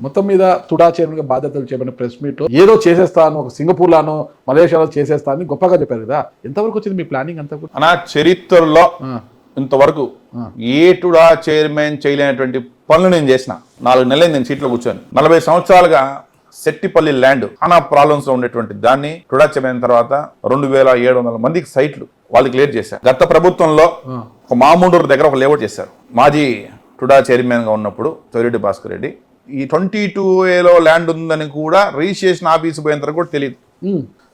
మొత్తం మీద తుడా చైర్మన్గా బాధ్యతలు చేపట్టిన ప్రెస్ మీట్ ఏదో చేసేస్తాను, ఒక సింగపూర్లోనో మలేషియాలో చేసేస్తాను గొప్పగా చెప్పారు కదా, ఎంతవరకు వచ్చింది మీ ప్లానింగ్ అంతా కూడా? నా చరిత్రలో ఇంతవరకు ఏ టుడా చైర్మన్ చేయలేనటువంటి పనులు నేను చేసిన. 4 నెలలు నేను సీట్లో కూర్చొని 40 సంవత్సరాలుగా సెట్టిపల్లి ల్యాండ్ చాలా ప్రాబ్లమ్స్ లో ఉండేటువంటి దాన్ని టుడా చైర్మన్ తర్వాత 2700 మందికి సైట్లు వాళ్ళు క్లియర్ చేశారు. గత ప్రభుత్వంలో ఒక మామూండూరు దగ్గర ఒక లేఅవుట్ చేశారు. మాజీ టుడా చైర్మన్ గా ఉన్నప్పుడు తొలిరెడ్డి భాస్కర్ రెడ్డి ఈ 22A ల్యాండ్ ఉందని కూడా రిజిస్ట్రేషన్ ఆఫీస్ పోయేంత వరకు కూడా తెలియదు.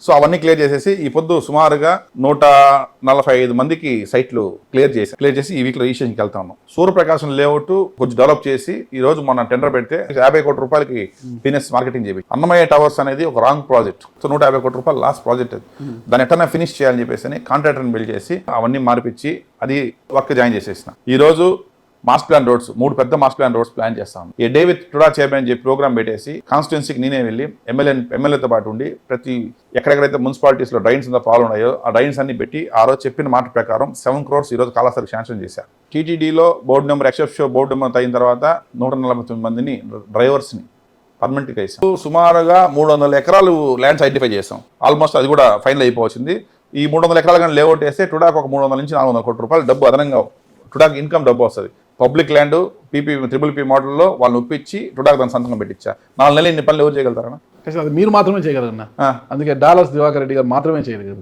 సో అవన్నీ క్లియర్ చేసేసి ఈ పొద్దు సుమారుగా 145 మందికి సైట్లు క్లియర్ చేసి ఈ వీక్ లో రిజిస్ట్రేషన్కి వెళ్తా ఉన్నాం. సూర్యప్రకాశం లేఅవుట్ కొంచెం డెవలప్ చేసి ఈ రోజు మన టెండర్ పెడితే 50 కోట్ల రూపాయలకి బిజినెస్ మార్కెటింగ్ చేయాలి. అన్నమయ్య టవర్స్ అనేది ఒక రాంగ్ ప్రాజెక్ట్. సో 150 కోట్ల రూపాయలు లాస్ట్ ప్రాజెక్ట్ అది. దాన్ని ఎట్లా ఫినిష్ చేయాలని చెప్పేసి కాంట్రాక్టర్ని బిల్డ్ చేసి అవన్నీ మార్పిచ్చి అది వర్క్ జాయిన్ చేసేసిన. ఈ రోజు మాస్ ప్లాన్ రోడ్స్ 3 పెద్ద మాస్ ప్లాన్ రోడ్స్ ప్లాన్ చేస్తాం. ఏ డే విత్ టుడా చైర్మన్ అని చెప్పి ప్రోగ్రామ్ పెట్టేసి కాన్స్టిట్యున్సీకి నేనే వెళ్ళి ఎమ్మెల్యేతో పాటు ఉండి ప్రతి ఎక్కడెక్కడైతే మున్సిపాలిటీస్లో డ్రైన్స్ ప్రాబ్లం ఉన్నాయో ఆ డ్రైన్స్ అన్ని పెట్టి ఆ రోజు చెప్పిన మాట ప్రకారం 7 crores ఈ రోజు కాళాస్త్రికి శాంక్షన్ చేశారు. టీటీడీలో బోర్డు నెంబర్ ఎక్సెప్షో బోర్డు నెంబర్ అయిన తర్వాత 149 మందిని డ్రైవర్స్ని పర్మనెంట్గా వేసాం. సుమారుగా 300 ఎకరాలు ల్యాండ్స్ ఐడెంటిఫై చేసాం. ఆల్మోస్ట్ అది కూడా ఫైనల్ అయిపోవచ్చింది. ఈ 300 ఎకరాలు కానీ లేఅవుట్ వేస్తే టుడాకు ఒక 300 నుంచి 400 కోట్ల రూపాయలు డబ్బు అదనంగా టుడాకి ఇన్కమ్ డబ్బు వస్తుంది. పబ్లిక్ ల్యాండ్ PPP మోడల్లో వాళ్ళని ఒప్పించి టుడాకు దాని సంతకం పెట్టించా. 4 నెలలు ఇన్ని పనులు ఎవరు చేయగలుగుతారన్నా? అది మీరు మాత్రమే చేయగలరన్నా. అందుకే డాలర్స్ దివాకర్ రెడ్డి గారు మాత్రమే చేయగలరు.